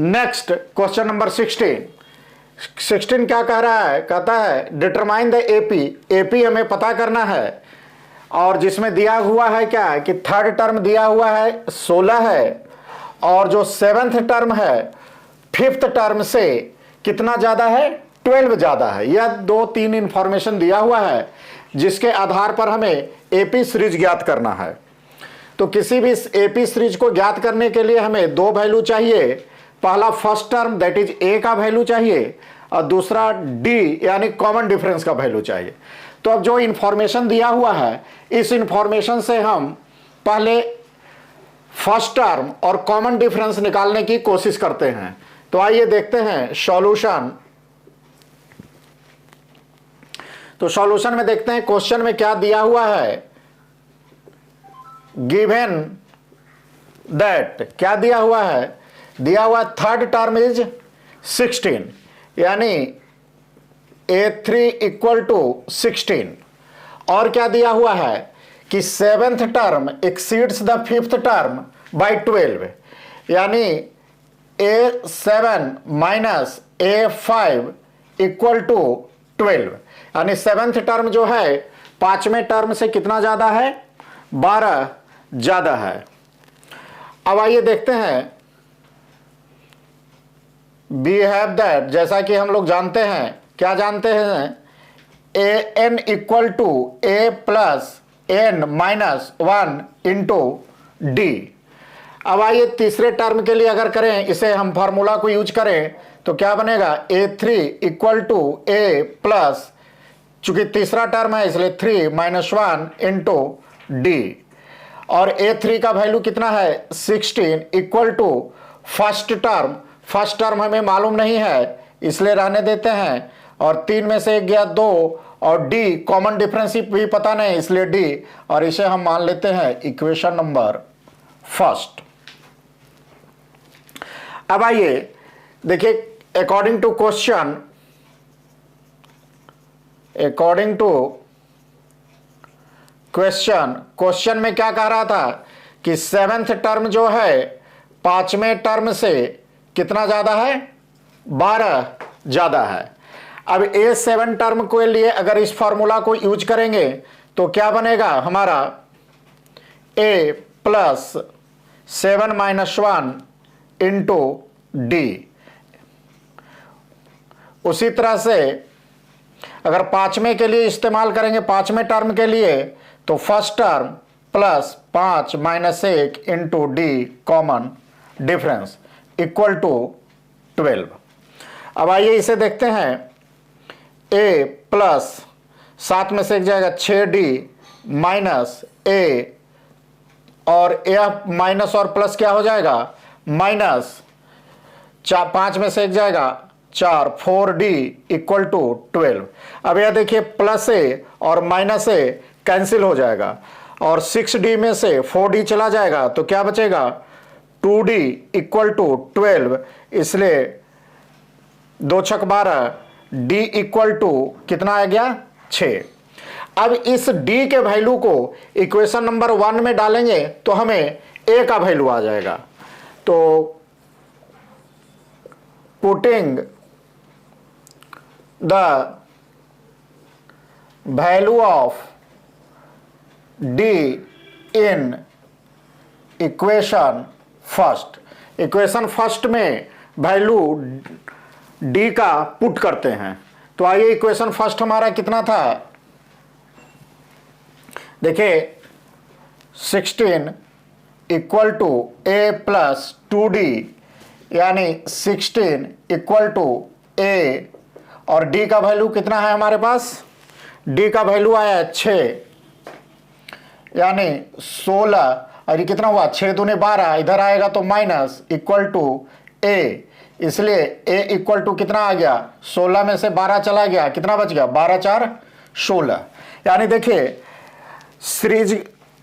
Next question number 16 क्या कह रहा है, कहता है डिटरमाइन द एपी। एपी हमें पता करना है और जिसमें दिया हुआ है क्या है कि थर्ड टर्म दिया हुआ है 16 है और जो सेवेंथ टर्म है फिफ्थ टर्म से कितना ज्यादा है, 12 ज्यादा है। यह 2-3 इंफॉर्मेशन दिया हुआ है जिसके आधार पर हमें एपी सीरीज ज्ञात करना है। तो किसी भी एपी सीरीज को ज्ञात करने के लिए हमें दो वैल्यू चाहिए। पहला first term that is a का वैल्यू चाहिए और दूसरा डी यानी कॉमन डिफरेंस का वैल्यू चाहिए। तो अब जो इंफॉर्मेशन दिया हुआ है इस इंफॉर्मेशन से हम पहले फर्स्ट टर्म और कॉमन डिफरेंस निकालने की कोशिश करते हैं। तो आइए देखते हैं सॉल्यूशन। तो सॉल्यूशन में देखते हैं क्वेश्चन में क्या दिया हुआ है। गिवन दैट क्या दिया हुआ है, दिया हुआ थर्ड टर्म इज 16 यानी A3 इक्वल टू 16 और क्या दिया हुआ है कि seventh term exceeds the fifth term by 12 यानी A7 minus A5 equal to 12 यानी सेवेंथ टर्म जो है पांचवें टर्म से कितना ज्यादा है, 12 ज्यादा है। अब आइए देखते हैं वी हैव दैट, जैसा कि हम लोग जानते हैं, क्या जानते हैं, a n equal to a plus n minus 1 into d. अब आइए तीसरे टर्म के लिए अगर करें, इसे हम फार्मूला को यूज करें तो क्या बनेगा, A3 equal to a plus, चूंकि तीसरा टर्म है इसलिए 3 माइनस 1 इंटू डी और A3 का वैल्यू कितना है 16 इक्वल टू फर्स्ट टर्म हमें मालूम नहीं है इसलिए रहने देते हैं और 3 में से 1 गया 2 और डी कॉमन डिफरेंस भी पता नहीं इसलिए डी और इसे हम मान लेते हैं इक्वेशन नंबर फर्स्ट। अब आइए देखिए अकॉर्डिंग टू क्वेश्चन में क्या कह रहा था कि सेवेंथ टर्म जो है पांचवें टर्म से कितना ज्यादा है, 12 ज्यादा है। अब A7 टर्म के लिए अगर इस फॉर्मूला को यूज करेंगे तो क्या बनेगा हमारा A plus 7 minus 1 into D. उसी तरह से अगर पांचवें के लिए इस्तेमाल करेंगे, पांचवें टर्म के लिए, तो first term plus 5 minus 1 into d common difference equal to 12। अब आइए इसे देखते हैं, a प्लस 7 में से 1 जाएगा 6d माइनस a और यह माइनस और प्लस क्या हो जाएगा माइनस 5 में से 1 जाएगा 4 4d इक्वल टू 12। अब यह देखिए प्लस a और माइनस a कैंसिल हो जाएगा और 6d में से 4d चला जाएगा तो क्या बचेगा 2d इक्वल टू 12, इसलिए 2 छक 12 d इक्वल टू कितना आ गया 6। अब इस d के वैल्यू को इक्वेशन नंबर 1 में डालेंगे तो हमें a का वैल्यू आ जाएगा। तो putting the value of d in equation first में वैल्यू d का पुट करते हैं। तो आइए इक्वेशन फर्स्ट हमारा कितना था, देखिए 16 equal to a plus 2d यानी 16 इक्वल टू a और d का वैल्यू कितना है हमारे पास, d का वैल्यू आया 6 यानी 16 और ये कितना हुआ 6 दूने 12, इधर आएगा तो माइनस इक्वल टू a, इसलिए a इक्वल टू कितना आ गया 16 में से 12 चला गया, कितना बच गया 12 4 16। यानी देखिए सीरीज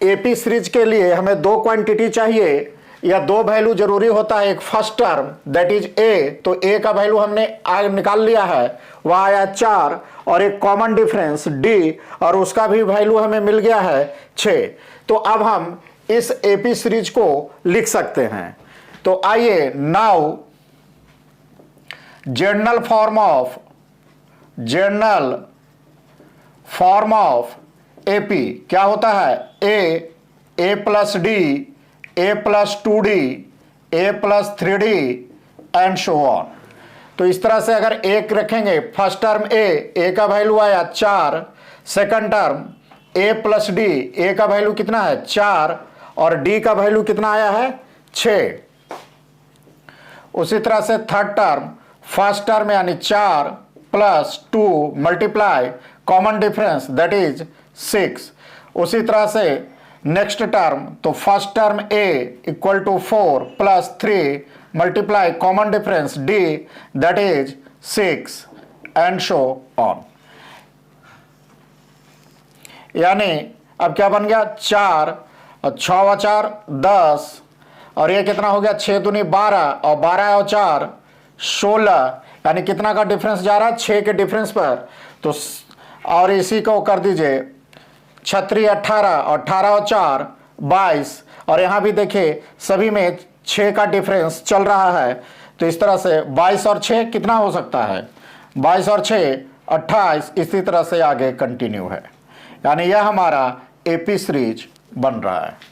एपी सीरीज के लिए हमें दो क्वांटिटी चाहिए या दो वैल्यू जरूरी होता है। एक first term that is a, तो a का वैल्यू हमने निकाल लिया है, वह आया 4 और एक कॉमन डिफरेंस d और उसका भी वैल्यू हमें मिल गया है 6। तो अब हम इस एपी सीरीज को लिख सकते हैं। तो आइए now general form of AP क्या होता है, a plus d, a plus 2d, a plus 3d and so on. तो इस तरह से अगर एक रखेंगे, फर्स्ट टर्म ए का वैल्यू आया 4, सेकंड टर्म ए प्लस डी, ए का वैल्यू कितना है 4 और डी का वैल्यू कितना आया है 6। उसी तरह से थर्ड टर्म, फर्स्ट टर्म यानी 4 plus 2 multiply common difference that is 6। उसी तरह से नेक्स्ट टर्म, तो first term a equal to 4 plus 3 multiply common difference d that is 6 and so on. यानी अब क्या बन गया 4 और 6 व 4 10 और ये कितना हो गया 6 दूनी 12 और 12 और 4 16, यानी कितना का डिफरेंस जा रहा है 6 के डिफरेंस पर। तो और इसी को कर दीजिए 36 18 और 18 और 4 22 और यहाँ भी देखिए सभी में 6 का डिफरेंस चल रहा है। तो इस तरह से 22 और 6 कितना हो सकता है 22 और 6 28, इसी तरह से आगे कंटिन्यू है। यानी यह हमारा एपी सीरीज बन रहा है।